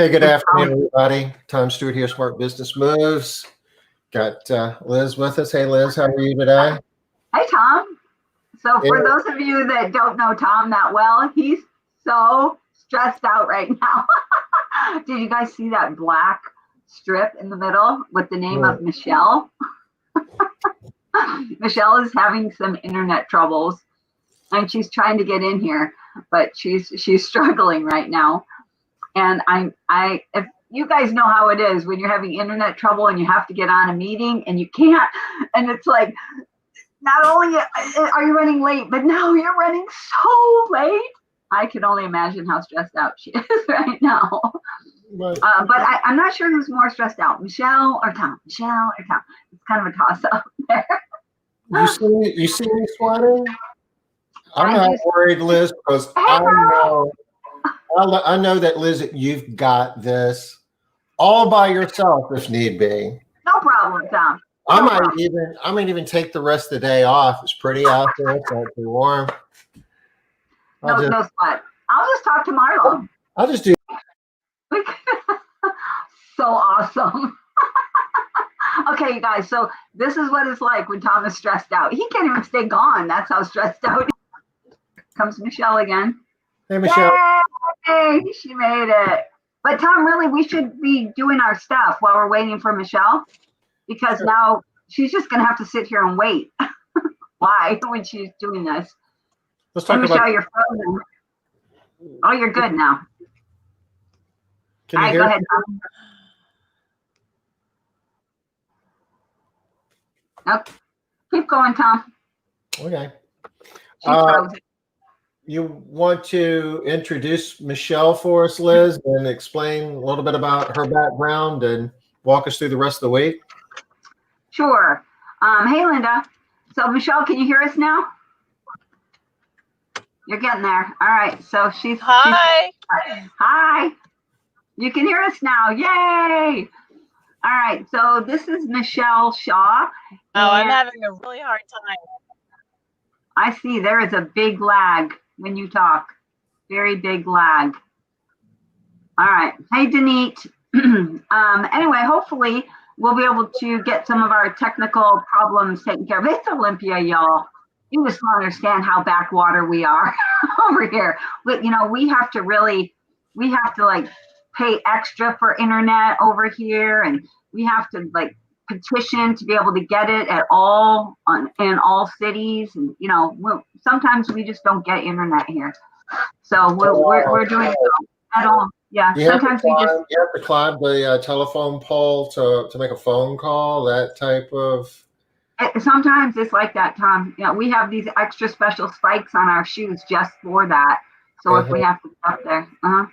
Hey, good afternoon, everybody. Tom Stewart here, Smart Business Moves. Got Liz with us. Hey, Liz, how are you today? Hi, Tom. So for those of you that don't know Tom that well, he's so stressed out right now. Did you guys see that black strip in the middle with the name of Michelle? Michelle is having some internet troubles and she's trying to get in here, but she's struggling right now. And if you guys know how it is when you're having internet trouble and you have to get on a meeting and you can't, and it's like, not only are you running late, but now you're running so late. I can only imagine how stressed out she is right now. But I'm not sure who's more stressed out, Michelle or Tom. Michelle or Tom. It's kind of a toss-up there. You see me sweating? I'm not worried, Liz, because I know that, Liz, you've got this all by yourself if need be. No problem, Tom. I might even take the rest of the day off. It's pretty out there. It's not too warm. No sweat. I'll just talk to Marlo. I'll just do. So awesome. Okay, you guys. So this is what it's like when Tom is stressed out. He can't even stay gone. That's how stressed out. Comes Michelle again. Hey, Michelle. Hey, she made it. But Tom, really, we should be doing our stuff while we're waiting for Michelle, because now she's just going to have to sit here and wait. Why? When she's doing this. Let's talk Michelle, you're frozen. Oh, you're good now. Can you hear? Go ahead, Tom. Nope. Keep going, Tom. Okay. She's frozen. You want to introduce Michelle for us, Liz, and explain a little bit about her background and walk us through the rest of the week? Sure. Hey, Linda. So, Michelle, can you hear us now? You're getting there. All right. So Hi. Hi. You can hear us now. Yay. All right. So this is Michele Shaw. Oh, I'm having a really hard time. I see there is a big lag when you talk. Very big lag. All right. Hey, Denise. Anyway, hopefully we'll be able to get some of our technical problems taken care of. It's Olympia, y'all. You just don't understand how backwater we are over here. But, we have to like pay extra for internet over here. And we have to like petition to be able to get it at all in all cities. And, sometimes we just don't get internet here. So we're doing it at all. Yeah. Sometimes you have to climb the telephone pole to make a phone call, that type of. Sometimes it's like that, Tom. We have these extra special spikes on our shoes just for that. So if we have to stop there, poor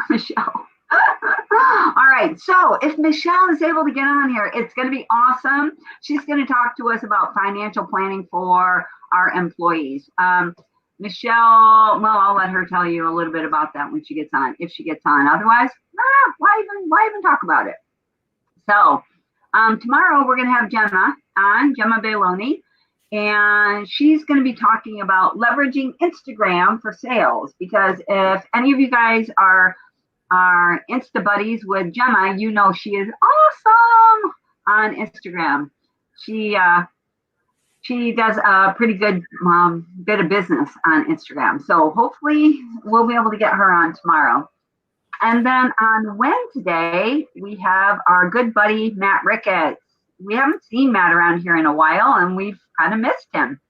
Michelle. All right. So if Michelle is able to get on here, it's going to be awesome. She's going to talk to us about financial planning for our employees. Michelle, well, I'll let her tell you a little bit about that when she gets on, if she gets on. Otherwise, why even talk about it? So. Tomorrow we're going to have Gemma Bailoni, and she's going to be talking about leveraging Instagram for sales. Because if any of you guys are Insta buddies with Gemma, you know she is awesome on Instagram. She does a pretty good bit of business on Instagram. So hopefully we'll be able to get her on tomorrow. And then on Wednesday, we have our good buddy, Matt Ricketts. We haven't seen Matt around here in a while, and we've kind of missed him.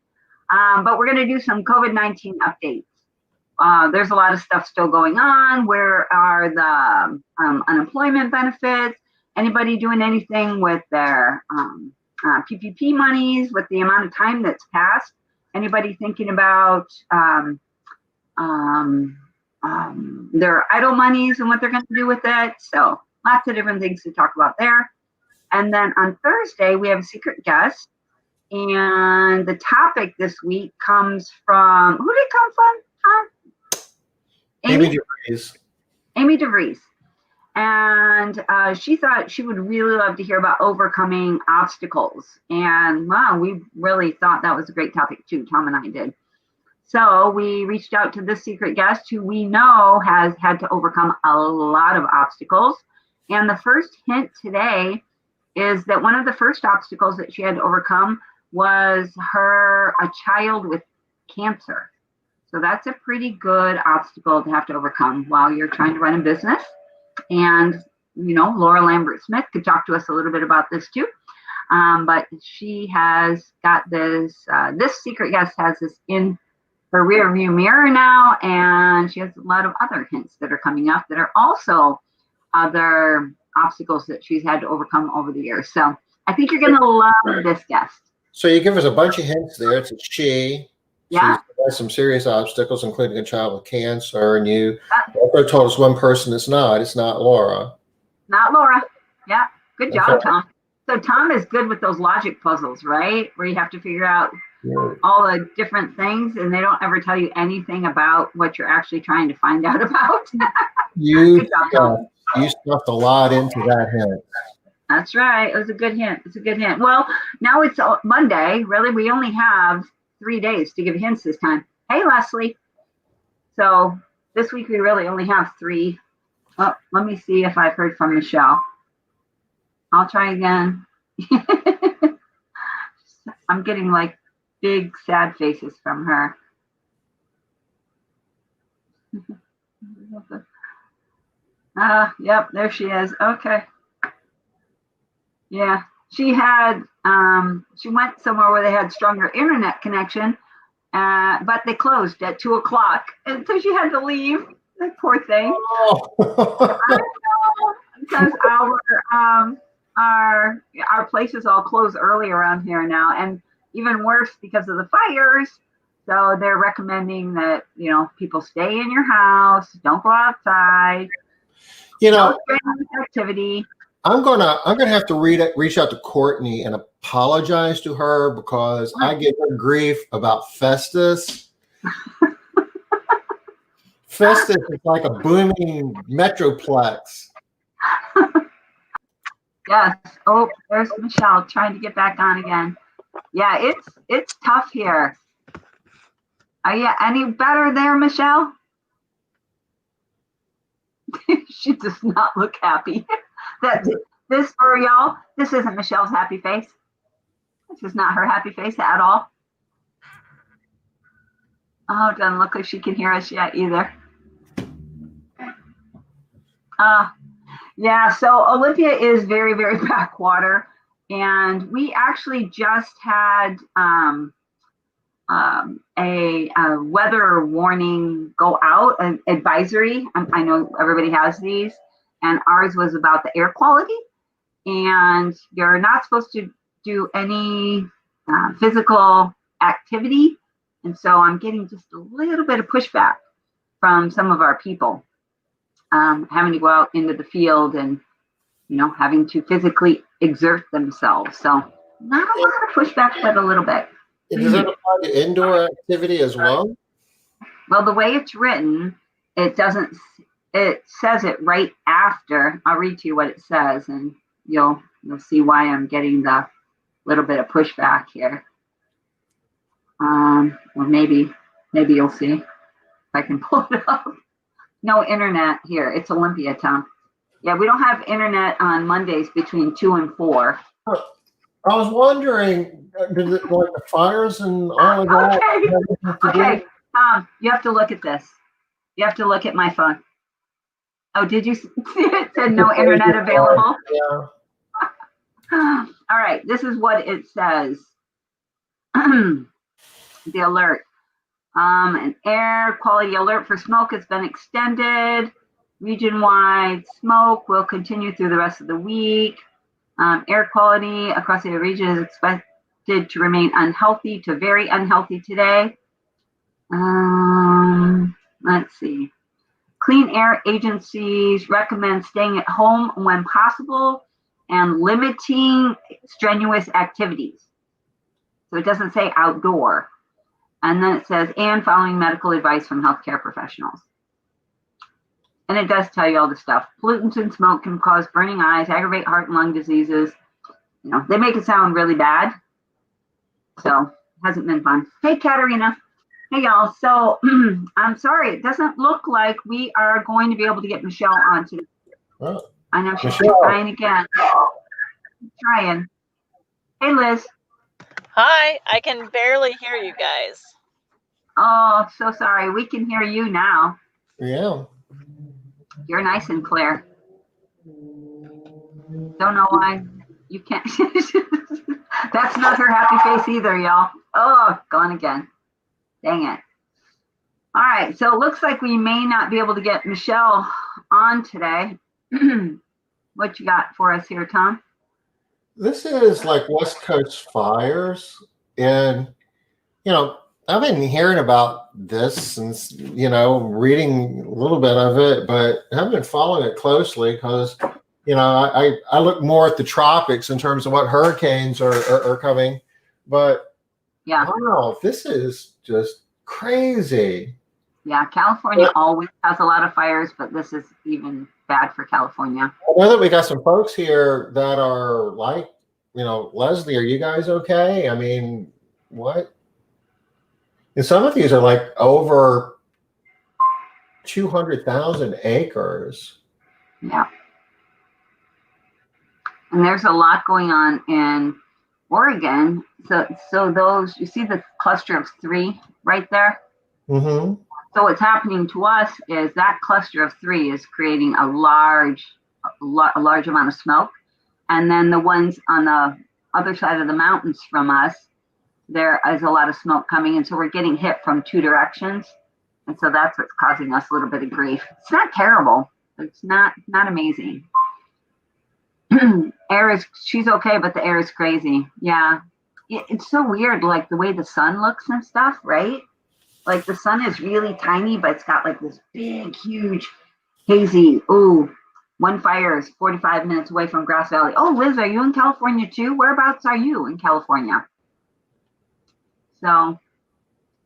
But we're going to do some COVID-19 updates. There's a lot of stuff still going on. Where are the unemployment benefits? Anybody doing anything with their PPP monies, with the amount of time that's passed? Anybody thinking about their idle monies and what they're going to do with it? So lots of different things to talk about there. And then on Thursday, we have a secret guest. And the topic this week comes from, who did it come from, Tom? Amy DeVries. Amy DeVries. And she thought she would really love to hear about overcoming obstacles. And wow, we really thought that was a great topic too, Tom and I did. So we reached out to this secret guest who we know has had to overcome a lot of obstacles. And the first hint today is that one of the first obstacles that she had to overcome was a child with cancer. So that's a pretty good obstacle to have to overcome while you're trying to run a business. And, Laura Lambert-Smith could talk to us a little bit about this too. But she has got this secret guest has this in her rear view mirror now, and she has a lot of other hints that are coming up that are also other obstacles that she's had to overcome over the years. So I think you're going to love this guest. So you give us a bunch of hints there. It's a she. Yeah. She's had some serious obstacles, including a child with cancer, and you also told us one person it's not. It's not Laura. Not Laura. Yeah. Good job, Tom. So Tom is good with those logic puzzles, right? Where you have to figure out all the different things, and they don't ever tell you anything about what you're actually trying to find out about. You stuffed a lot into that hint. That's right. It was a good hint. It's a good hint. Well, now it's Monday. Really, we only have 3 days to give hints this time. Hey, Leslie. So this week we really only have 3. Oh, let me see if I've heard from Michelle. I'll try again. I'm getting like big sad faces from her. Yep, there she is. Okay. Yeah, she went somewhere where they had stronger internet connection, but they closed at 2:00, and so she had to leave. The poor thing. Oh. I know, because our places all close early around here now, and even worse because of the fires. So they're recommending that people stay in your house, don't go outside. No activity. I'm gonna have to reach out to Courtney and apologize to her because I give her grief about Festus. Festus is like a booming metroplex. Yes. Oh, there's Michelle trying to get back on again. Yeah, it's tough here. Are you any better there, Michelle? She does not look happy. This for y'all. This isn't Michelle's happy face. This is not her happy face at all. Oh, it doesn't look like she can hear us yet either. Yeah, so Olympia is very, very backwater, and we actually just had a weather warning go out, an advisory. I know everybody has these, and ours was about the air quality, and you're not supposed to do any physical activity, and so I'm getting just a little bit of pushback from some of our people. Having to go out into the field and, having to physically exert themselves. So not a lot of pushback, but a little bit. Does that apply to indoor activity as well? Well, the way it's written, it says it right after. I'll read to you what it says, and you'll see why I'm getting the little bit of pushback here. Or maybe you'll see if I can pull it up. No internet here. It's Olympia, Tom. Yeah, we don't have internet on Mondays between 2 and 4. I was wondering, did it like the fires and all of that? Okay, Tom, you have to look at this. You have to look at my phone. Oh, did you see it said no internet available? Yeah. All right, this is what it says. The alert. An air quality alert for smoke has been extended. Region-wide smoke will continue through the rest of the week. Air quality across the region is expected to remain unhealthy to very unhealthy today. Let's see. Clean air agencies recommend staying at home when possible and limiting strenuous activities. So it doesn't say outdoor. And then it says, and following medical advice from healthcare professionals. And it does tell you all the stuff. Pollutants and smoke can cause burning eyes, aggravate heart and lung diseases. They make it sound really bad. So it hasn't been fun. Hey, Katerina. Hey y'all, so I'm sorry, it doesn't look like we are going to be able to get Michelle on today. Oh, I know she's Michelle. trying again. Trying. Hey Liz. Hi, I can barely hear you guys. Oh, so sorry. We can hear you now. Yeah. You're nice and clear. Don't know why you can't. That's not her happy face either, y'all. Oh, gone again. Dang it. All right, so it looks like we may not be able to get Michelle on today. What you got for us here, Tom? This is like West Coast fires. And, I've been hearing about this since, reading a little bit of it, but I haven't been following it closely because, I look more at the tropics in terms of what hurricanes are coming. But Yeah. wow, this is just crazy. Yeah, California always has a lot of fires, but this is even bad for California. I know that we got some folks here that are like, Leslie, are you guys okay? I mean, what? And some of these are like over 200,000 acres. Yeah. And there's a lot going on in Oregon. So those, you see the cluster of 3 right there? Mm-hmm. So what's happening to us is that cluster of 3 is creating a large amount of smoke. And then the ones on the other side of the mountains from us, there is a lot of smoke coming. And so we're getting hit from 2 directions. And so that's what's causing us a little bit of grief. It's not terrible. It's not amazing. She's okay, but the air is crazy. Yeah. It's so weird, like the way the sun looks and stuff, right? Like the sun is really tiny, but it's got like this big, huge, hazy. Ooh, one fire is 45 minutes away from Grass Valley. Oh, Liz, are you in California too? Whereabouts are you in California? So,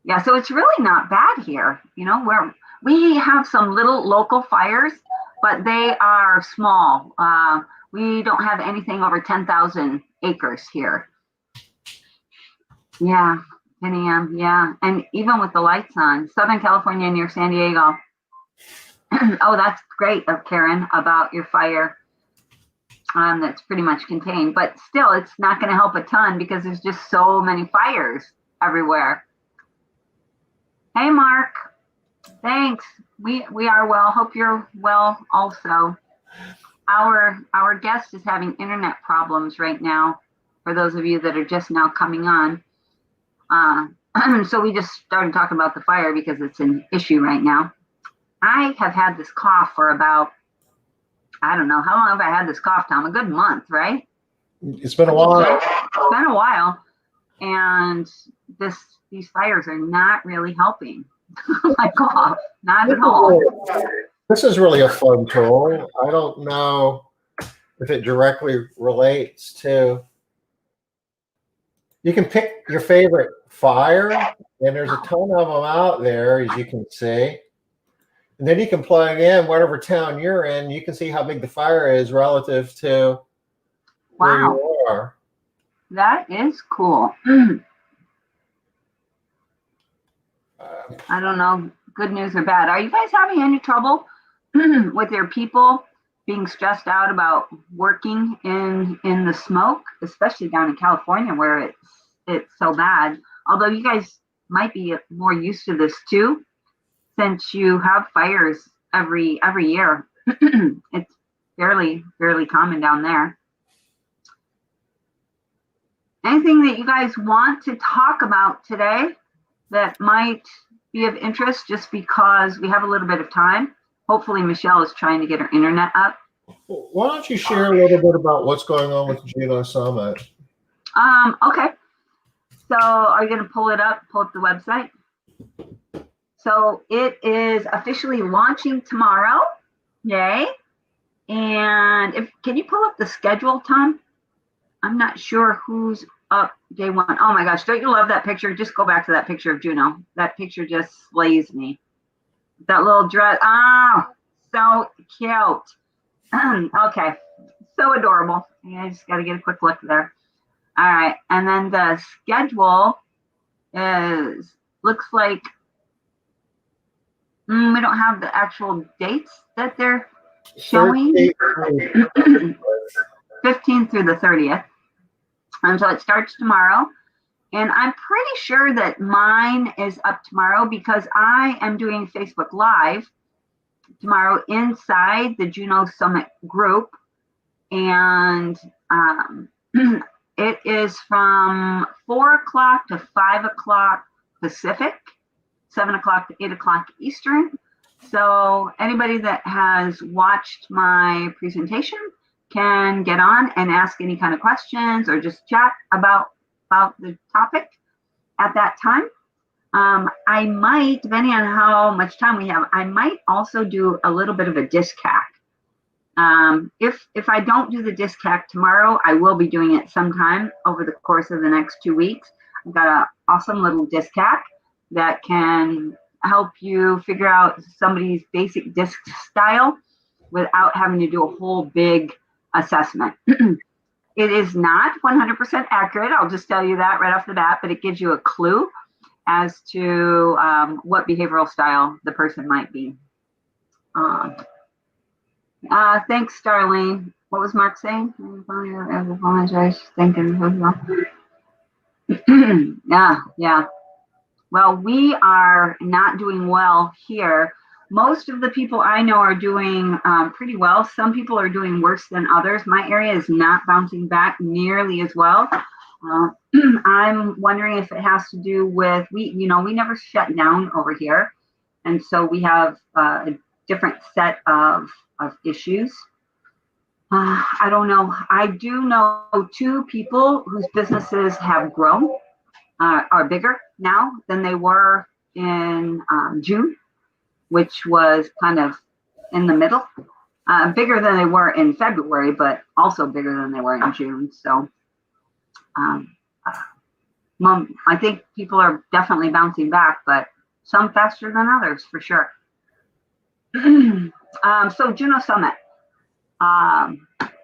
yeah, so it's really not bad here. Where we have some little local fires, but they are small. We don't have anything over 10,000 acres here. Yeah, 10 a.m. Yeah, and even with the lights on, Southern California near San Diego. Oh, that's great of Karen about your fire. That's pretty much contained, but still, it's not going to help a ton because there's just so many fires everywhere. Hey, Mark. Thanks. We are well. Hope you're well also. Our guest is having internet problems right now. For those of you that are just now coming on. So we just started talking about the fire because it's an issue right now. I have had this cough for about, I don't know, how long have I had this cough, Tom? A good month, right? It's been a while. It's been a while. And these fires are not really helping my cough, not at all. This is really a fun tool. I don't know if it directly relates to. You can pick your favorite fire, and there's a ton of them out there, as you can see. And then you can plug in whatever town you're in. You can see how big the fire is relative to where you are. That is cool. I don't know, good news or bad. Are you guys having any trouble with your people being stressed out about working in the smoke, especially down in California where it's so bad? Although you guys might be more used to this too, since you have fires every year. It's fairly common down there. Anything that you guys want to talk about today that might be of interest, just because we have a little bit of time? Hopefully Michelle is trying to get her internet up. Why don't you share a little bit about what's going on with Juno Summit? Okay. So are you going to pull up the website? So it is officially launching tomorrow. Yay. And can you pull up the schedule, Tom? I'm not sure who's up day 1. Oh my gosh, don't you love that picture? Just go back to that picture of Juno. That picture just slays me. That little dress. Oh, so cute. Okay, so adorable. I just got to get a quick look there. All right, and then the schedule looks like we don't have the actual dates that they're showing. 15th through the 30th. So it starts tomorrow. And I'm pretty sure that mine is up tomorrow because I am doing Facebook Live tomorrow inside the Juno Summit group. And it is from 4 o'clock to 5 o'clock Pacific, 7 o'clock to 8 o'clock Eastern. So anybody that has watched my presentation can get on and ask any kind of questions or just chat about the topic at that time. I might, depending on how much time we have, I might also do a little bit of a disc hack. If I don't do the disc hack tomorrow, I will be doing it sometime over the course of the next 2 weeks. I've got an awesome little disc hack that can help you figure out somebody's basic disc style without having to do a whole big assessment. It is not 100% accurate. I'll just tell you that right off the bat, but it gives you a clue as to what behavioral style the person might be. Thanks, Starlene. What was Mark saying? I apologize. Thinking. Yeah. Well, we are not doing well here. Most of the people I know are doing pretty well. Some people are doing worse than others. My area is not bouncing back nearly as well. I'm wondering if it has to do with, we never shut down over here. And so we have a different set of issues. I don't know. I do know 2 people whose businesses have grown, are bigger now than they were in June, which was kind of in the middle. Bigger than they were in February, but also bigger than they were in June. So I think people are definitely bouncing back, but some faster than others for sure. So Juno Summit.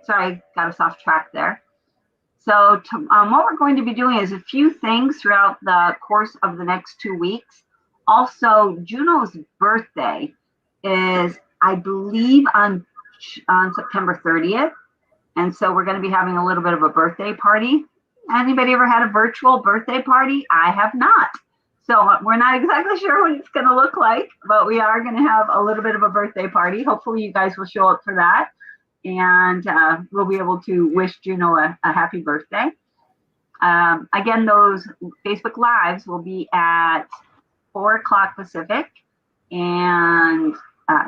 Sorry, got us off track there. So what we're going to be doing is a few things throughout the course of the next 2 weeks. Also, Juno's birthday is, I believe, on September 30th. And so we're going to be having a little bit of a birthday party. Anybody ever had a virtual birthday party? I have not. So we're not exactly sure what it's going to look like, but we are going to have a little bit of a birthday party. Hopefully you guys will show up for that. And we'll be able to wish Juno a happy birthday. Again, those Facebook Lives will be at 4 o'clock Pacific and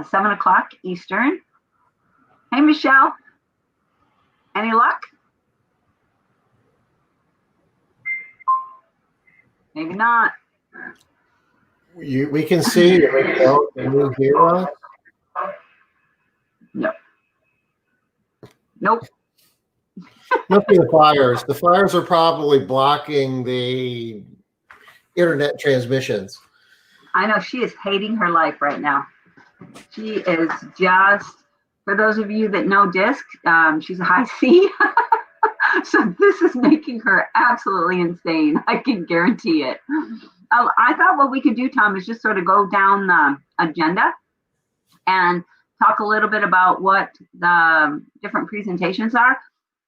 7 o'clock Eastern. Hey, Michelle. Any luck? Maybe not. We can see you. Can you hear us? Yep. Nope. Look at the fires. The fires are probably blocking the internet transmissions. I know she is hating her life right now. She is just, for those of you that know DISC, she's a high C. So this is making her absolutely insane. I can guarantee it. I thought what we could do, Tom, is just sort of go down the agenda and talk a little bit about what the different presentations are.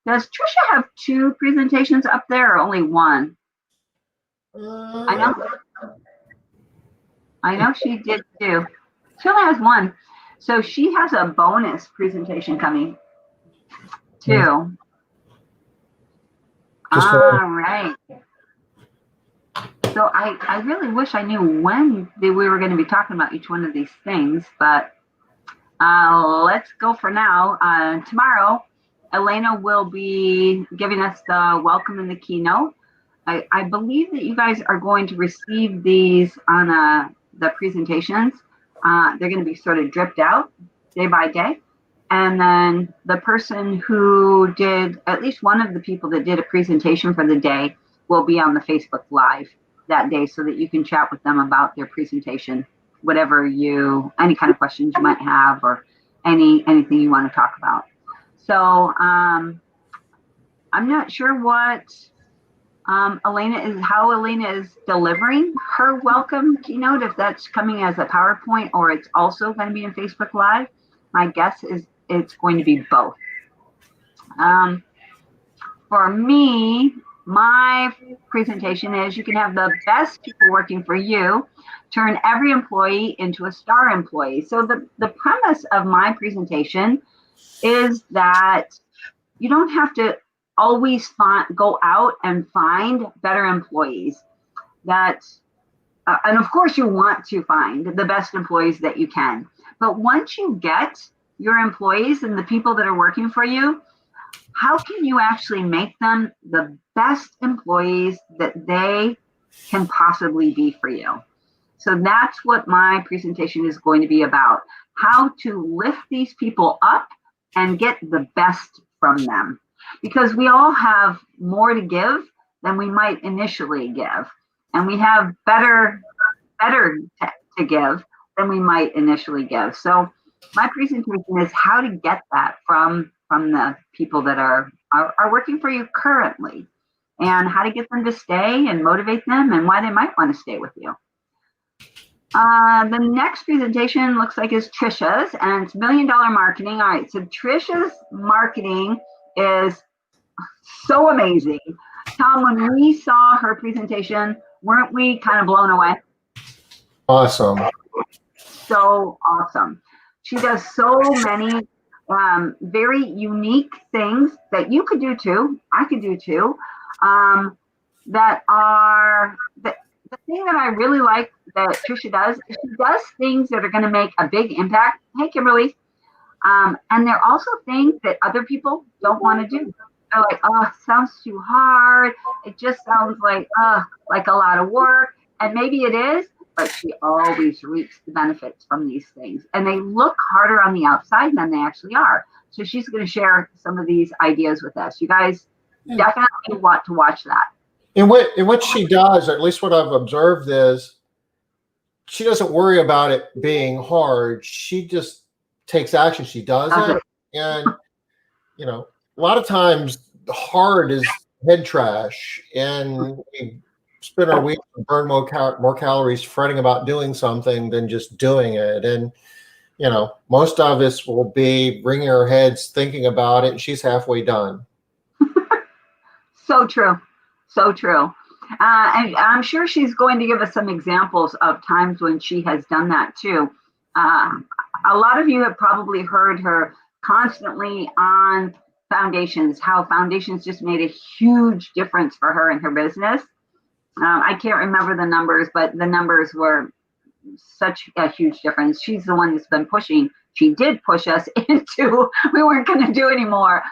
Does Trisha have 2 presentations up there or only 1? I know she did too. She only has 1. So she has a bonus presentation coming too. All right. So I really wish I knew when we were going to be talking about each one of these things, but let's go for now. Tomorrow, Elena will be giving us the welcome and the keynote. I believe that you guys are going to receive these on the presentations. They're going to be sort of dripped out day by day. And then the person who did, at least one of the people that did a presentation for the day will be on the Facebook Live that day so that you can chat with them about their presentation, whatever any kind of questions you might have or anything you want to talk about. So I'm not sure what How Elena is delivering her welcome keynote, if that's coming as a PowerPoint or it's also going to be in Facebook Live. My guess is it's going to be both. For me, my presentation is you can have the best people working for you, turn every employee into a star employee. So the premise of my presentation is that you don't have to always go out and find better employees. And of course you want to find the best employees that you can. But once you get your employees and the people that are working for you, how can you actually make them the best employees that they can possibly be for you? So that's what my presentation is going to be about. How to lift these people up and get the best from them. Because we all have more to give than we might initially give. And we have better to give than we might initially give. So my presentation is how to get that from the people that are working for you currently, and how to get them to stay and motivate them and why they might want to stay with you. The next presentation looks like is Trisha's, and it's $1 Million Marketing. All right, so Trisha's marketing is so amazing. Tom, when we saw her presentation, weren't we kind of blown away? Awesome. So awesome. She does so many very unique things that you could do too. I could do too. That are the thing that I really like that Trisha does is she does things that are going to make a big impact. Hey, Kimberly. And they're also things that other people don't want to do. They're like, oh, it sounds too hard. It just sounds like a lot of work. And maybe it is, but she always reaps the benefits from these things. And they look harder on the outside than they actually are. So she's going to share some of these ideas with us. You guys definitely want to watch that. And what she does, or at least what I've observed, is she doesn't worry about it being hard. She just takes action. She does it. And, a lot of times hard is head trash. And we spend our week and burn more calories fretting about doing something than just doing it. And, most of us will be wringing our heads thinking about it, and she's halfway done. So true. So true. And I'm sure she's going to give us some examples of times when she has done that too. A lot of you have probably heard her constantly on foundations, how foundations just made a huge difference for her in her business. I can't remember the numbers, but the numbers were such a huge difference. She's the one that's been pushing. She did push us into, we weren't going to do anymore.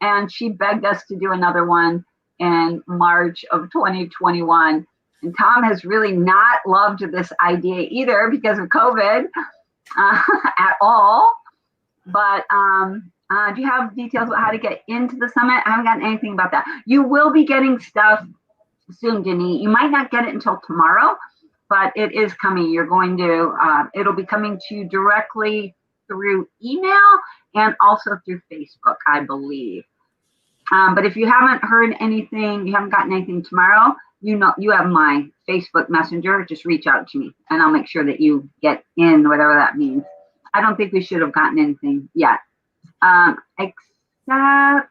And she begged us to do another one in March of 2021. And Tom has really not loved this idea either because of COVID at all. But do you have details about how to get into the summit? I haven't gotten anything about that. You will be getting stuff soon, Denise. You might not get it until tomorrow, but it is coming. You're going to, it'll be coming to you directly through email and also through Facebook, I believe. But if you haven't heard anything, you haven't gotten anything tomorrow, you have my Facebook Messenger. Just reach out to me and I'll make sure that you get in, whatever that means. I don't think we should have gotten anything yet. Except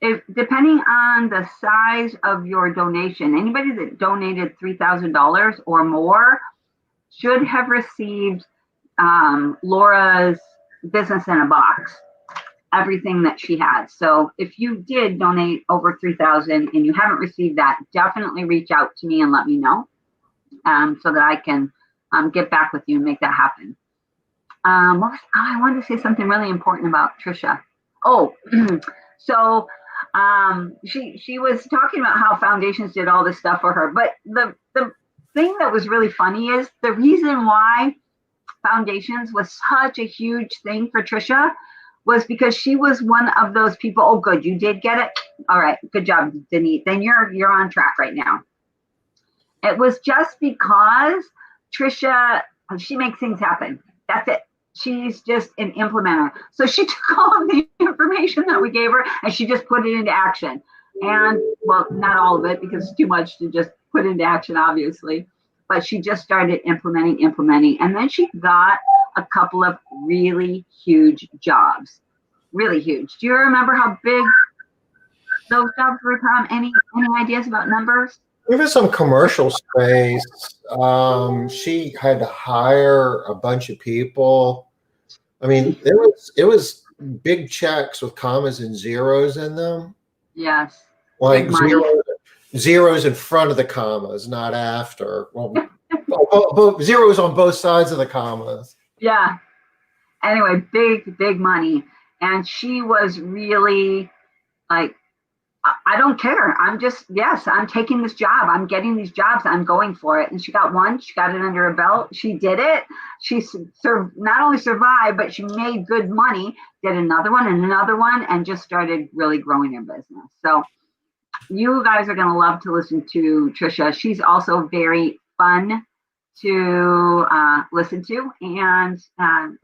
if, depending on the size of your donation, anybody that donated $3,000 or more should have received Laura's Business in a Box, everything that she had. So if you did donate over $3,000 and you haven't received that, definitely reach out to me and let me know so that I can get back with you and make that happen. I wanted to say something really important about Trisha. Oh, so she was talking about how foundations did all this stuff for her. But the thing that was really funny is the reason why foundations was such a huge thing for Trisha was because she was one of those people. Oh, good, you did get it. All right, good job, Denise. Then you're on track right now. It was just because Trisha, she makes things happen. That's it. She's just an implementer. So she took all of the information that we gave her and she just put it into action. And well, not all of it because it's too much to just put into action, obviously. But she just started implementing. And then she got a couple of really huge jobs. Really huge. Do you remember how big those jobs were, Tom? Any ideas about numbers? There was some commercial space. She had to hire a bunch of people. I mean, it was big checks with commas and zeros in them, Yes. Big like money. zeros in front of the commas, not after. Well, zeros on both sides of the commas. Yeah. Anyway, big money. And she was really like, I don't care. I'm taking this job. I'm getting these jobs. I'm going for it. And she got one. She got it under her belt. She did it. She not only survived, but she made good money, did another one and another one, and just started really growing her business. So you guys are going to love to listen to Trisha. She's also very fun to listen to and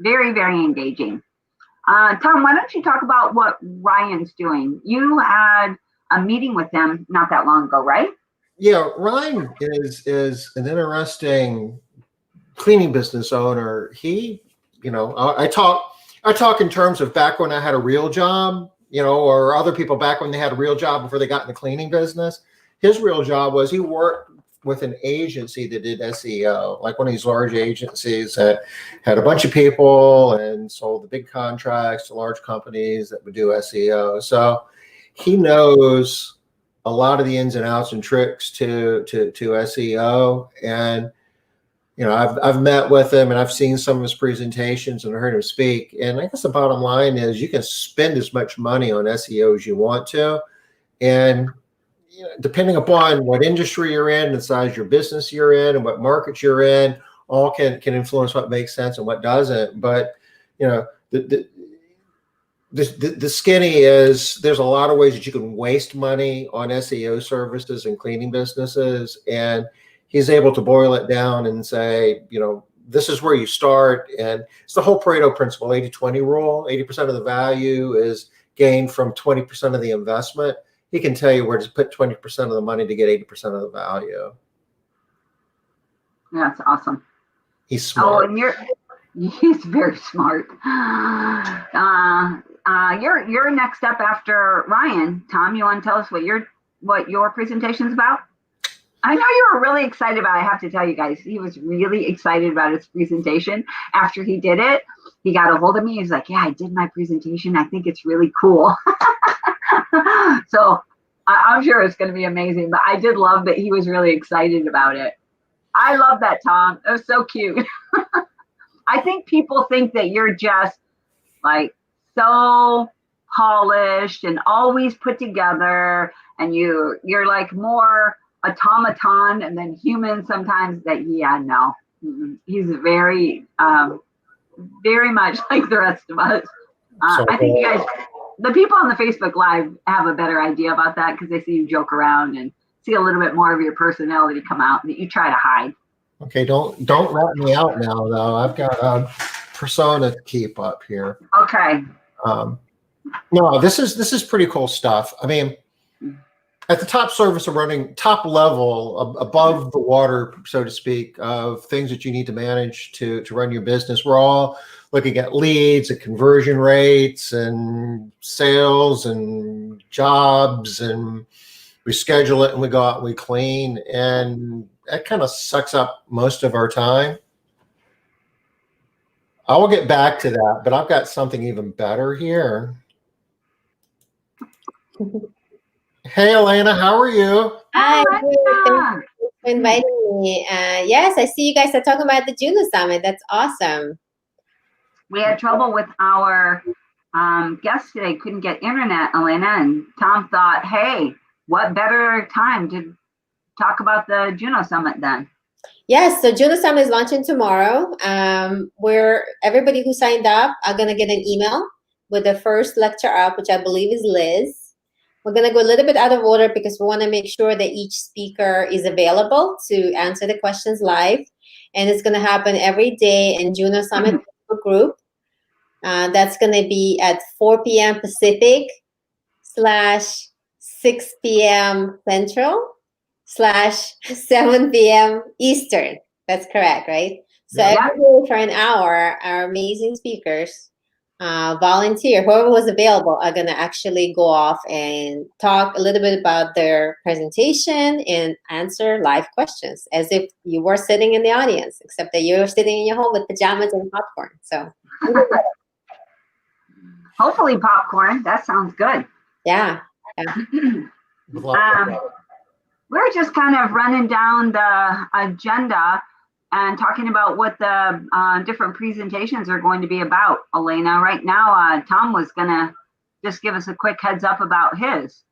very, very engaging. Tom, why don't you talk about what Ryan's doing? You had a meeting with him not that long ago, right? Yeah, Ryan is an interesting cleaning business owner. He, I talk in terms of back when I had a real job, or other people back when they had a real job before they got in the cleaning business. His real job was he worked with an agency that did SEO, like one of these large agencies that had a bunch of people and sold the big contracts to large companies that would do SEO. So he knows a lot of the ins and outs and tricks to SEO. And I've met with him and I've seen some of his presentations and heard him speak. And I guess the bottom line is you can spend as much money on SEO as you want to, and depending upon what industry you're in, the size of your business you're in, and what market you're in, all can influence what makes sense and what doesn't. But the skinny is there's a lot of ways that you can waste money on SEO services and cleaning businesses, and he's able to boil it down and say, this is where you start. And it's the whole Pareto principle, 80-20 rule. 80% of the value is gained from 20% of the investment. He can tell you where to put 20% of the money to get 80% of the value. Yeah, that's awesome. He's smart. Oh, and he's very smart. You're next up after Ryan. Tom, you want to tell us what your presentation's about? I know you were really excited about it. I have to tell you guys, he was really excited about his presentation. After he did it, he got a hold of me. He's like, yeah, I did my presentation. I think it's really cool. So I'm sure it's going to be amazing. But I did love that he was really excited about it. I love that, Tom. It was so cute. I think people think that you're just like so polished and always put together, and you're like more automaton and then human sometimes. No, he's very very much like the rest of us. I think you guys, the people on the Facebook Live, have a better idea about that because they see you joke around and see a little bit more of your personality come out that you try to hide. Okay, don't rat me out now, though. I've got a persona to keep up here. Okay. No, this is pretty cool stuff. I mean, at the top service of running, top level, above the water, so to speak, of things that you need to manage to run your business, we're all looking at leads and conversion rates and sales and jobs, and we schedule it and we go out and we clean, and that kind of sucks up most of our time. I will get back to that, but I've got something even better here. Hey, Elena, how are you? Hi, good. Thank you for inviting me. Yes, I see you guys are talking about the Juno Summit. That's awesome. We had trouble with our guest today. Couldn't get internet, Elena, and Tom thought, hey, what better time to talk about the Juno Summit then? Yes, so Juno Summit is launching tomorrow. Where everybody who signed up are going to get an email with the first lecture up, which I believe is Liz. We're going to go a little bit out of order because we want to make sure that each speaker is available to answer the questions live. And it's going to happen every day in Juno Summit Facebook group. That's going to be at 4 p.m. Pacific /6 6 p.m. Central / 7 p.m. Eastern. That's correct, right? So Yeah. every day for an hour, our amazing speakers, volunteer, whoever was available, are going to actually go off and talk a little bit about their presentation and answer live questions as if you were sitting in the audience, except that you're sitting in your home with pajamas and popcorn. So Hopefully popcorn. That sounds good. yeah. With lots of We're just kind of running down the agenda and talking about what the different presentations are going to be about. Elena, right now, Tom was going to just give us a quick heads up about his.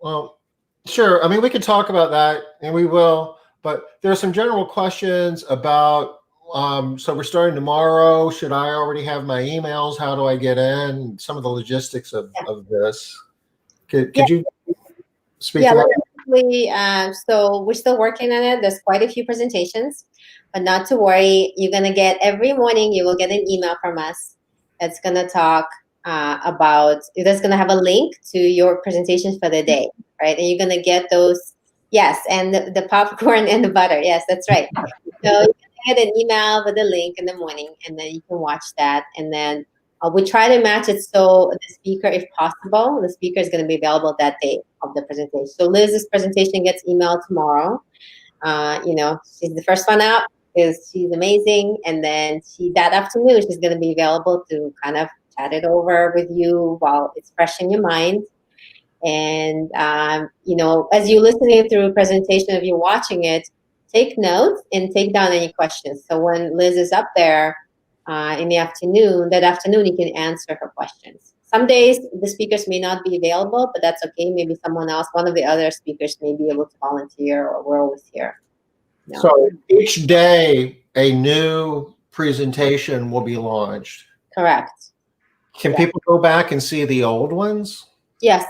Well, sure. I mean, we could talk about that, and we will. But there are some general questions about. So we're starting tomorrow. Should I already have my emails? How do I get in? Some of the logistics of this. Could you speak to that? So we're still working on it. There's quite a few presentations, but not to worry. You're gonna get every morning. You will get an email from us that's gonna talk about. That's gonna have a link to your presentations for the day, right? And you're gonna get those. Yes, and the popcorn and the butter. Yes, that's right. So you're gonna get an email with a link in the morning, and then you can watch that, and then. We try to match it so the speaker, if possible, the speaker is going to be available that day of the presentation. So Liz's presentation gets emailed tomorrow. She's the first one out because she's amazing. And then that afternoon, she's going to be available to kind of chat it over with you while it's fresh in your mind. And, as you're listening through a presentation, if you're watching it, take notes and take down any questions. So when Liz is up there, in the afternoon, you can answer her questions. Some days the speakers may not be available, but that's okay. Maybe someone else, one of the other speakers may be able to volunteer, or we're always here. No. So each day a new presentation will be launched. Correct. Can people go back and see the old ones? Yes.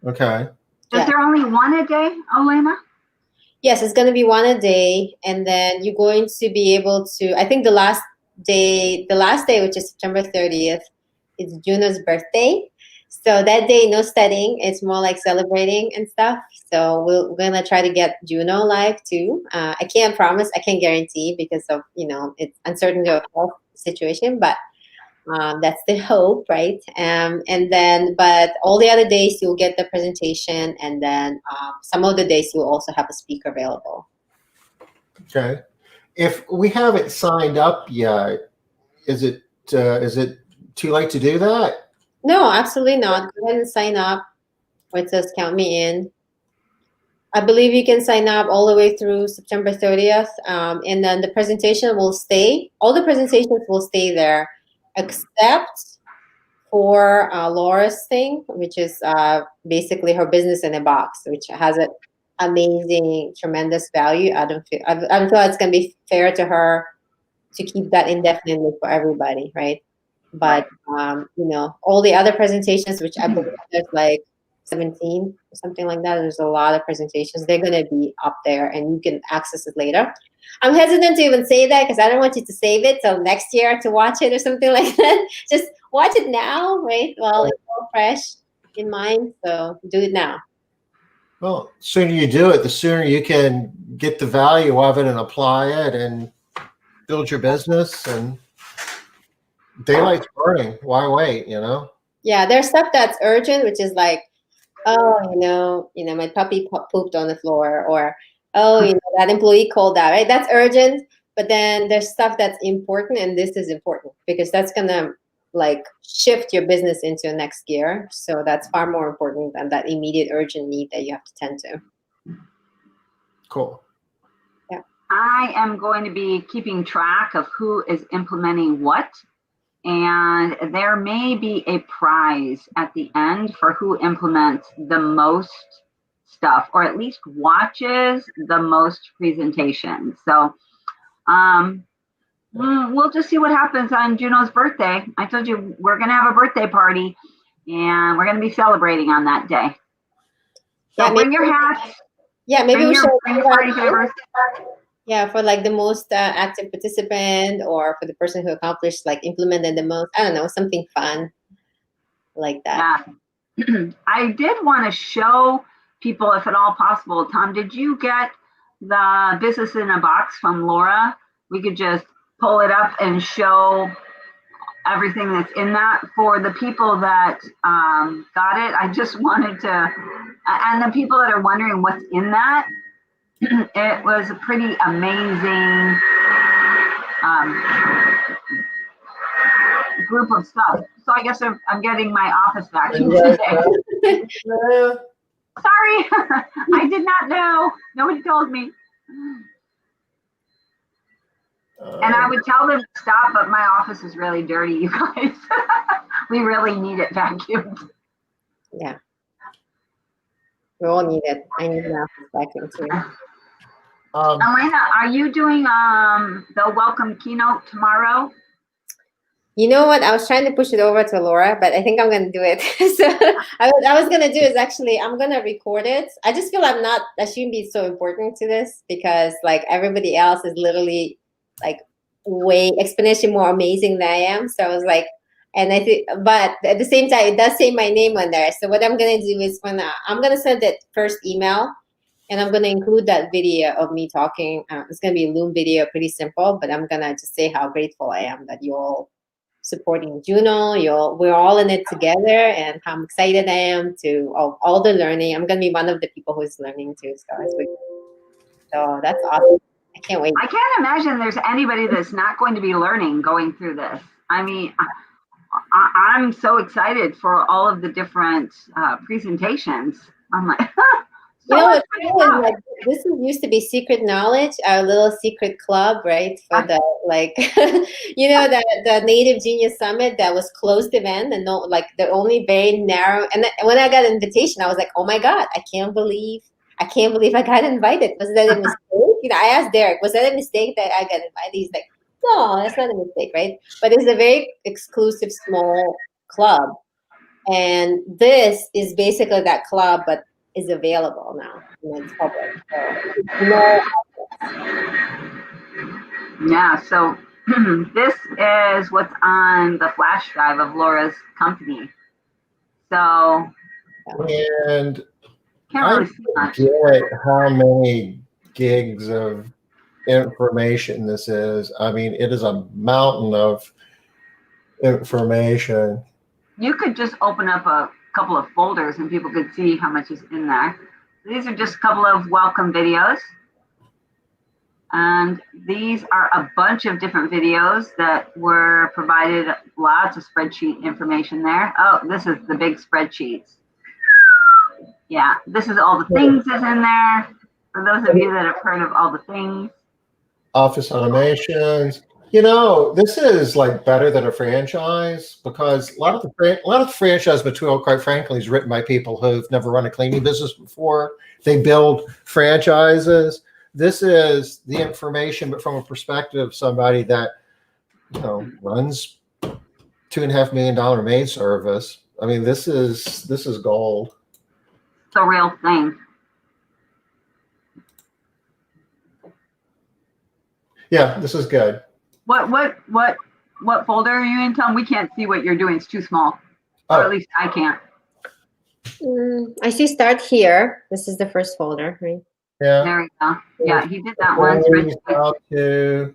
Okay. Is there only one a day, Elena? Yes, it's going to be one a day, and then you're going to be able to, I think the last day, which is September 30th, is Juno's birthday. So that day, no studying. It's more like celebrating and stuff. So we're going to try to get Juno live too. I can't promise, I can't guarantee because of, it's uncertainty of health situation, but that's the hope, right? But all the other days you'll get the presentation, and then some of the days you'll also have a speaker available. Okay. If we haven't signed up yet, is it too late to do that? No, absolutely not. Go ahead and sign up where it says count me in. I believe you can sign up all the way through September 30th. And then the presentation will stay. All the presentations will stay there, except for Laura's thing, which is basically her business in a box, which has an amazing, tremendous value. I don't feel it's going to be fair to her to keep that indefinitely for everybody, right? But all the other presentations, which I believe there's like 17 or something like that. There's a lot of presentations. They're going to be up there, and you can access it later. I'm hesitant to even say that because I don't want you to save it till next year to watch it or something like that. Just watch it now, right? While it's all fresh in mind. So do it now. Well, the sooner you do it, the sooner you can get the value of it and apply it and build your business. And daylight's burning. Why wait? Yeah, there's stuff that's urgent, which is like, oh, my puppy pooped on the floor, or that employee called out, right? That's urgent. But then there's stuff that's important, and this is important because that's gonna like shift your business into next gear. So that's far more important than that immediate urgent need that you have to tend to. Cool. Yeah. I am going to be keeping track of who is implementing what. And there may be a prize at the end for who implements the most stuff, or at least watches the most presentations. So we'll just see what happens on Juno's birthday. I told you we're going to have a birthday party, and we're going to be celebrating on that day. So bring your hats. Yeah, maybe we should bring your party favors. Yeah, for like the most active participant, or for the person who accomplished, like implemented the most, I don't know, something fun like that. Yeah. I did want to show people, if at all possible. Tom, did you get the Business in a Box from Laura? We could just pull it up and show everything that's in that for the people that got it. I just wanted to, and the people that are wondering what's in that, it was a pretty amazing group of stuff. So I guess I'm getting my office vacuum today. Sorry, I did not know. Nobody told me. And I would tell them to stop, but my office is really dirty, you guys. We really need it vacuumed. Yeah. We all need it. I need an office vacuum too. Elena, are you doing the welcome keynote tomorrow? You know what? I was trying to push it over to Laura, but I think I'm going to do it. So I was going to do is actually, I'm going to record it. I just feel I shouldn't be so important to this because like everybody else is literally like way exponentially more amazing than I am. So I was like, and I think, but at the same time, it does say my name on there. So what I'm going to do is I'm going to send that first email and I'm going to include that video of me talking. It's going to be a Loom video, pretty simple, but I'm going to just say how grateful I am that you all supporting Juno. We're all in it together, and how excited I am to all the learning. I'm gonna be one of the people who's learning too. So that's awesome. I can't wait. I can't imagine there's anybody that's not going to be learning going through this. I mean, I'm so excited for all of the different presentations. I'm like, you know what's cool is like this used to be Secret Knowledge, our little secret club, right? For the like, you know, the Native Genius Summit that was closed event and the only very narrow. And when I got an invitation, I was like, oh my god, I can't believe I got invited. Was that a mistake? You know, I asked Derek, was that a mistake that I got invited? He's like, no, that's not a mistake, right? But it's a very exclusive small club, and this is basically that club, but is available now and it's public. Yeah, so this is what's on the flash drive of Laura's company. So and can't really see much. Get how many gigs of information this is. I mean, it is a mountain of information. You could just open up a couple of folders and people could see how much is in there. These are just a couple of welcome videos. And these are a bunch of different videos that were provided, lots of spreadsheet information there. Oh, this is the big spreadsheets. Yeah, this is all the things that's in there. For those of you that have heard of all the things. Office automations. You know, this is like better than a franchise because a lot of the franchise material, quite frankly, is written by people who've never run a cleaning business before. They build franchises. This is the information, but from a perspective of somebody that, you know, runs $2.5 million maid service. I mean, this is gold. It's a real thing. Yeah, this is good. What folder are you in, Tom? We can't see what you're doing. It's too small. Oh. Or at least I can't. I see start here. This is the first folder, right? Yeah. There we go. Yeah, he did that one. How to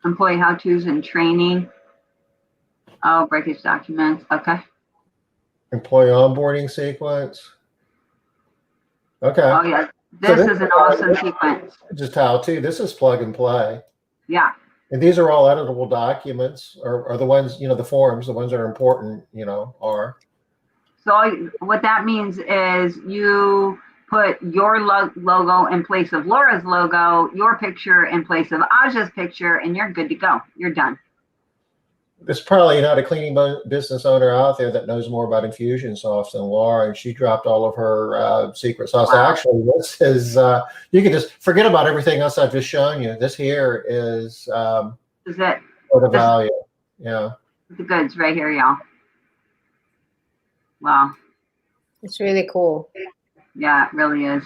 employee how-tos and training. Oh, breakage documents. Okay. employee onboarding sequence. Okay. Oh yeah, this is an awesome sequence. Just how to. This is plug and play. Yeah. And these are all editable documents, or the ones, you know, the forms, the ones that are important, you know, are. So what that means is you put your logo in place of Laura's logo, your picture in place of Aja's picture, and you're good to go. You're done. There's probably not a cleaning business owner out there that knows more about Infusionsoft than Laura, and she dropped all of her secret sauce. Wow. Actually, this is, you can just forget about everything else I've just shown you. This here is it? For the value. Yeah. The goods right here, y'all. Wow. It's really cool. Yeah, it really is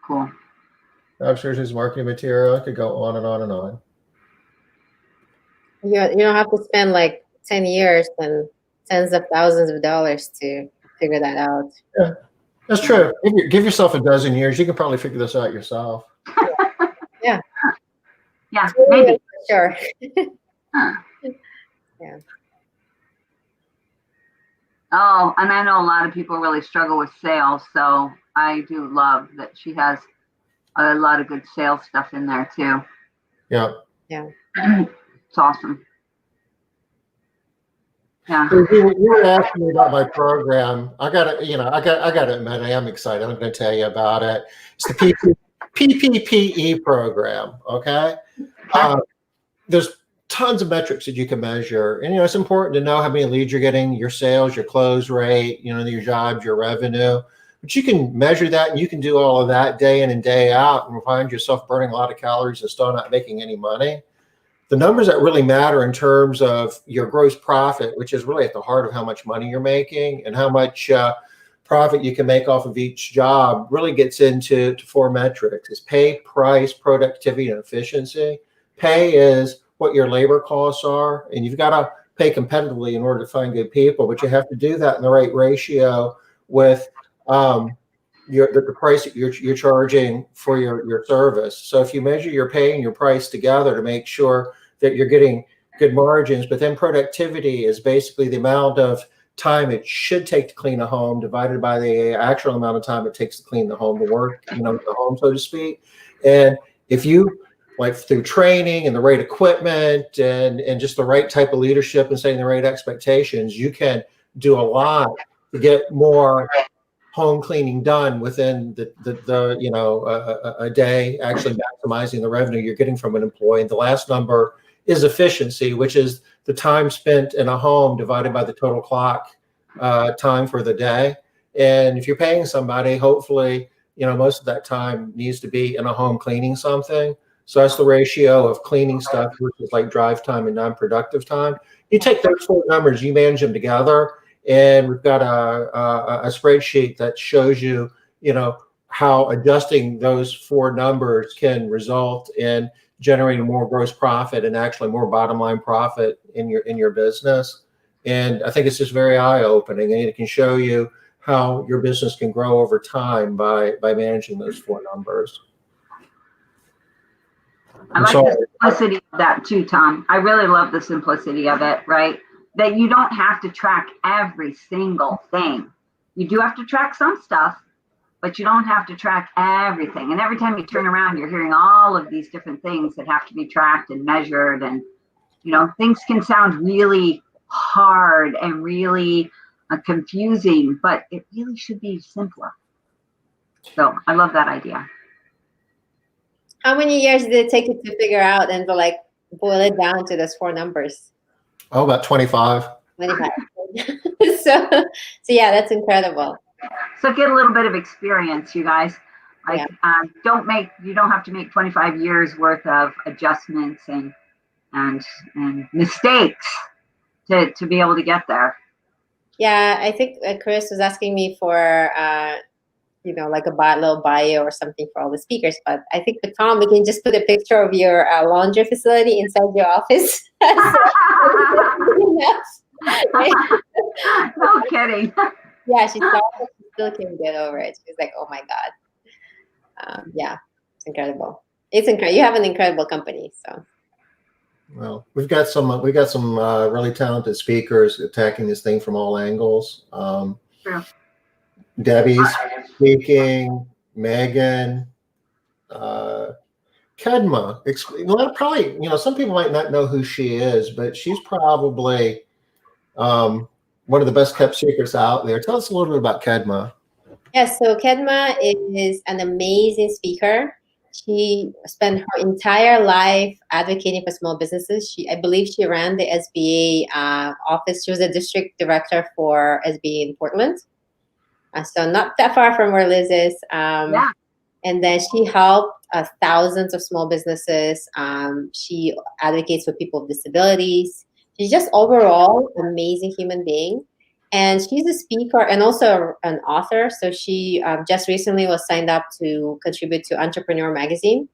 cool. I'm sure there's marketing material. I could go on and on and on. You don't have to spend like 10 years and tens of thousands of dollars to figure that out. Yeah, that's true. Give yourself a dozen years. You can probably figure this out yourself. Yeah, Totally, maybe. sure. Huh. Yeah. Oh, and I know a lot of people really struggle with sales, so I do love that she has a lot of good sales stuff in there too. Yeah. It's awesome. Yeah. So you were asking me about my program. I got to admit, I am excited. I'm going to tell you about it. It's the PPPE program. Okay. There's tons of metrics that you can measure, and it's important to know how many leads you're getting, your sales, your close rate, your jobs, your revenue. But you can measure that, and you can do all of that day in and day out, and find yourself burning a lot of calories and still not making any money. The numbers that really matter in terms of your gross profit, which is really at the heart of how much money you're making and how much profit you can make off of each job, really gets into four metrics: is pay, price, productivity, and efficiency. Pay is what your labor costs are, and you've got to pay competitively in order to find good people, but you have to do that in the right ratio with the price that you're charging for your service. So if you measure your pay and your price together to make sure that you're getting good margins, but then productivity is basically the amount of time it should take to clean a home divided by the actual amount of time it takes to clean the home, to work, the home, so to speak. And if you, like, through training and the right equipment and just the right type of leadership and setting the right expectations, you can do a lot to get more home cleaning done within a day, actually maximizing the revenue you're getting from an employee. And the last number is efficiency, which is the time spent in a home divided by the total clock time for the day. And if you're paying somebody, hopefully, most of that time needs to be in a home cleaning something. So that's the ratio of cleaning stuff versus like drive time and non-productive time. You take those four numbers, you manage them together, and we've got a spreadsheet that shows you, how adjusting those four numbers can result in generating more gross profit and actually more bottom line profit in your business. And I think it's just very eye-opening, and it can show you how your business can grow over time by managing those four numbers. I like the simplicity of that too, Tom. I really love the simplicity of it, right? That you don't have to track every single thing. You do have to track some stuff, but you don't have to track everything. And every time you turn around, you're hearing all of these different things that have to be tracked and measured. And, things can sound really hard and really confusing, but it really should be simpler. So I love that idea. How many years did it take you to figure out and to boil it down to those four numbers? Oh, about 25. 25. so yeah, that's incredible. So get a little bit of experience, you guys. You don't have to make 25 years worth of adjustments and mistakes to be able to get there. Yeah, I think Chris was asking me for like a little bio or something for all the speakers. But I think with Tom, we can just put a picture of your laundry facility inside your office. No kidding. Yeah, she thought that she still can't get over it. She's like, oh my God. Yeah, it's incredible. It's incredible. You have an incredible company. So. Well, we've got some really talented speakers attacking this thing from all angles. True. Debbie's speaking, Megan, Kedma. Probably, some people might not know who she is, but she's probably one of the best kept secrets out there. Tell us a little bit about Kedma. Yes, so Kedma is an amazing speaker. She spent her entire life advocating for small businesses. I believe she ran the SBA office. She was a district director for SBA in Portland. So not that far from where Liz is. Yeah. And then she helped thousands of small businesses. She advocates for people with disabilities. She's just overall an amazing human being. And she's a speaker and also an author. So she just recently was signed up to contribute to Entrepreneur Magazine,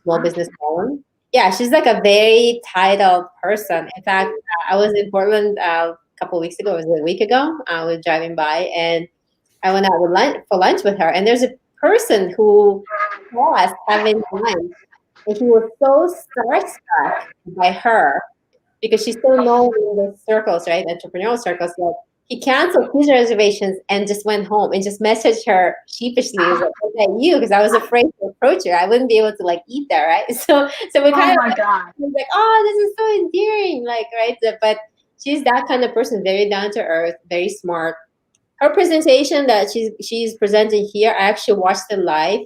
Small Business Column. Yeah, she's like a very titled person. In fact, I was in Portland a couple of weeks ago. It was a week ago. I was driving by, and I went out for lunch with her. And there's a person who saw us having lunch, and he was so starstruck by her because she's so known in the circles, right? Entrepreneurial circles. Like he canceled his reservations and just went home and just messaged her sheepishly. He was like, "Is that you?" Because I was afraid to approach her. I wouldn't be able to like eat there, right? So we kind Oh of my God. was like, "Oh, this is so endearing," like, right? But she's that kind of person, very down to earth, very smart. Her presentation that she's presenting here, I actually watched it live,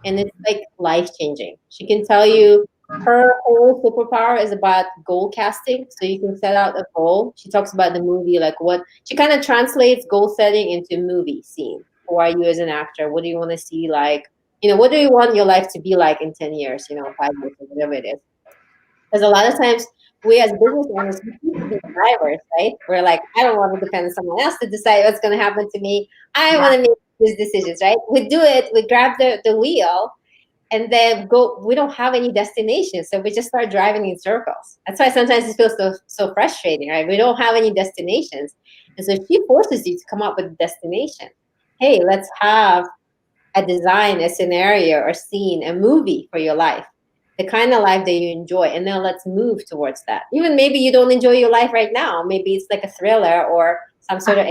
and it's like life changing. She can tell you her whole superpower is about goal casting. So you can set out a goal. She talks about the movie, like what she kind of translates goal setting into movie scene. Who are you as an actor? What do you want to see like? What do you want your life to be like in 10 years, 5 years, or whatever it is. Because a lot of times we as business owners, we need to be drivers, right? We're like, I don't want to depend on someone else to decide what's going to happen to me. I want to make these decisions, right? We do it. We grab the wheel and then go. We don't have any destination. So we just start driving in circles. That's why sometimes it feels so frustrating, right? We don't have any destinations. And so she forces you to come up with a destination. Hey, let's have a design, a scenario, or scene, a movie for your life, the kind of life that you enjoy, and then let's move towards that. Even maybe you don't enjoy your life right now. Maybe it's like a thriller or some sort of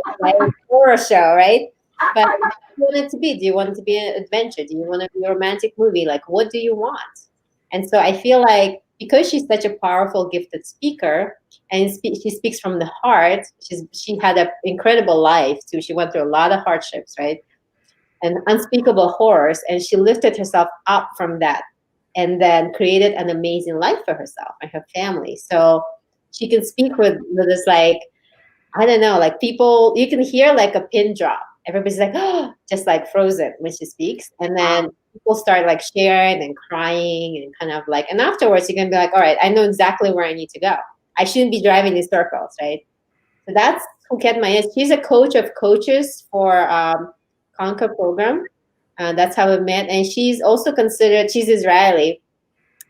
horror show, right? But what do you want it to be? Do you want it to be an adventure? Do you want it to be a romantic movie? Like, what do you want? And so I feel like because she's such a powerful, gifted speaker, and she speaks from the heart, she had an incredible life too. She went through a lot of hardships, right? And unspeakable horrors, and she lifted herself up from that and then created an amazing life for herself and her family. So she can speak with this, like, I don't know, like people, you can hear like a pin drop. Everybody's like, oh, just like frozen when she speaks. And then people start like sharing and crying and kind of like, and afterwards you're going to be like, all right, I know exactly where I need to go. I shouldn't be driving in circles, right? So that's who Ketma is. She's a coach of coaches for Conquer program. That's how we met. And she's also considered, she's Israeli.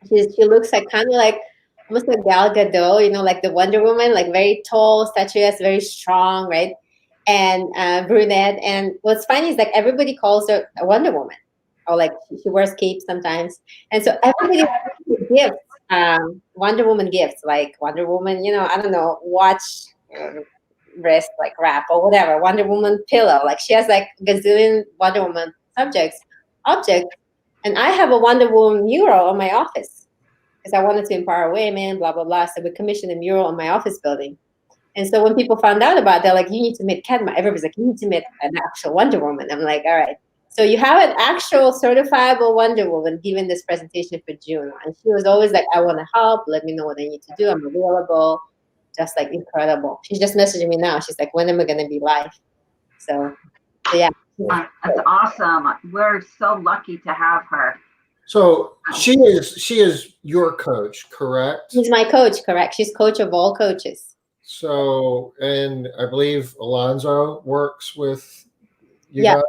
She looks like kind of like almost like Gal Gadot, like the Wonder Woman, like very tall, statuesque, very strong, right? And brunette. And what's funny is like everybody calls her a Wonder Woman, or like she wears capes sometimes. And so everybody gifts, Wonder Woman gifts, like Wonder Woman, I don't know, watch, wrist, like wrap or whatever, Wonder Woman pillow. Like she has like gazillion Wonder Woman objects. And I have a Wonder Woman mural on my office because I wanted to empower women, blah, blah, blah. So we commissioned a mural on my office building. And so when people found out about it, they're like, you need to meet Kedma. Everybody's like, you need to meet an actual Wonder Woman. I'm like, all right. So you have an actual certifiable Wonder Woman giving this presentation for June. And she was always like, I want to help. Let me know what I need to do. I'm available. Just like incredible. She's just messaging me now. She's like, when am I going to be live? So yeah. That's awesome. We're so lucky to have her. So she is your coach, correct? She's my coach, correct. She's coach of all coaches. So, and I believe Alonzo works with you guys.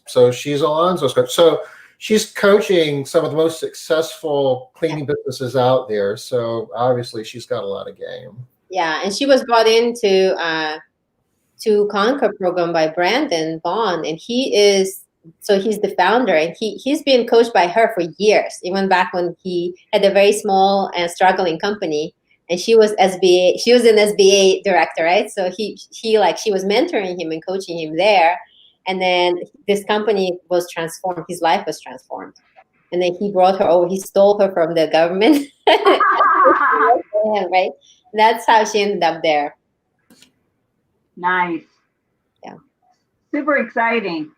So she's Alonzo's coach. So she's coaching some of the most successful cleaning businesses out there. So obviously she's got a lot of game. Yeah, and she was brought into to Conquer program by Brandon Bond, and he's the founder, and he's been coached by her for years, even back when he had a very small and struggling company, and she was an SBA director, right? So she was mentoring him and coaching him there, and then this company was transformed. His life was transformed, and then he brought her over. He stole her from the government, right? That's how she ended up there. Nice. Yeah. Super exciting.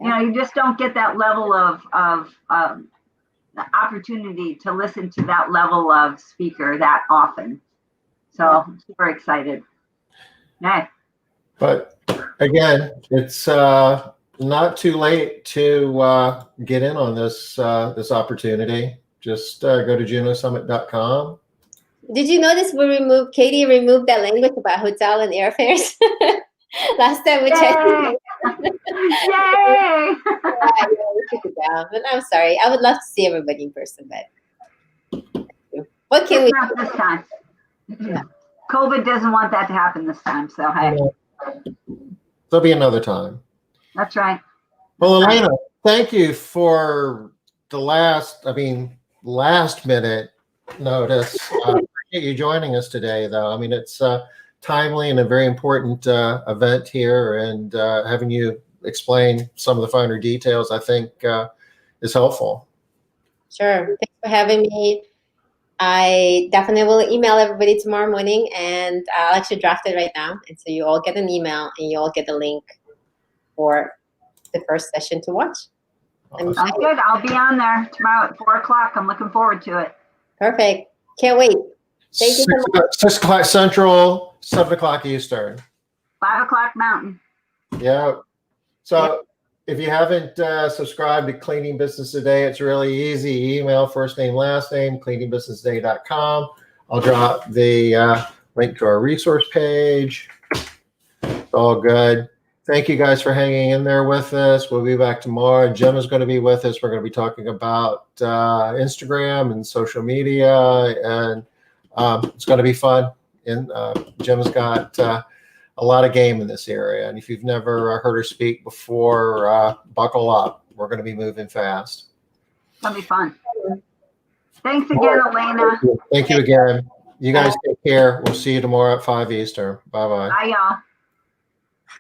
You just don't get that level of the opportunity to listen to that level of speaker that often. So super excited. Nice. But again, it's not too late to get in on this opportunity. Just go to junosummit.com. Did you notice Katie removed that language about hotel and airfares? Last time we checked. Yay! We took it down. But I'm sorry. I would love to see everybody in person, but what can we do? This time. Yeah. COVID doesn't want that to happen this time. So, hey, There'll be another time. that's right. Well, Elena, thank you for the last minute notice. Appreciate you joining us today, though. I mean, it's timely and a very important event here, and having you explain some of the finer details, I think, is helpful. Sure. Thanks for having me. I definitely will email everybody tomorrow morning, and I'll actually draft it right now. And so you all get an email, and you all get the link for the first session to watch. Awesome. Sounds good. I'll be on there tomorrow at 4 o'clock. I'm looking forward to it. Perfect. Can't wait. Thank you so much. 6 o'clock Central, 7 o'clock Eastern. 5 o'clock Mountain. Yeah. So if you haven't subscribed to Cleaning Business Today, it's really easy. Email first name, last name, cleaningbusinesstoday.com. I'll drop the link to our resource page. It's all good. Thank you guys for hanging in there with us. We'll be back tomorrow. Jim is going to be with us. We're going to be talking about Instagram and social media, and it's going to be fun. And Jim's got a lot of game in this area. And if you've never heard her speak before, buckle up. We're going to be moving fast. That'll be fun. Thanks again, Elena. Thank you again. You guys take care. We'll see you tomorrow at 5 Eastern. Bye-bye. Bye, y'all.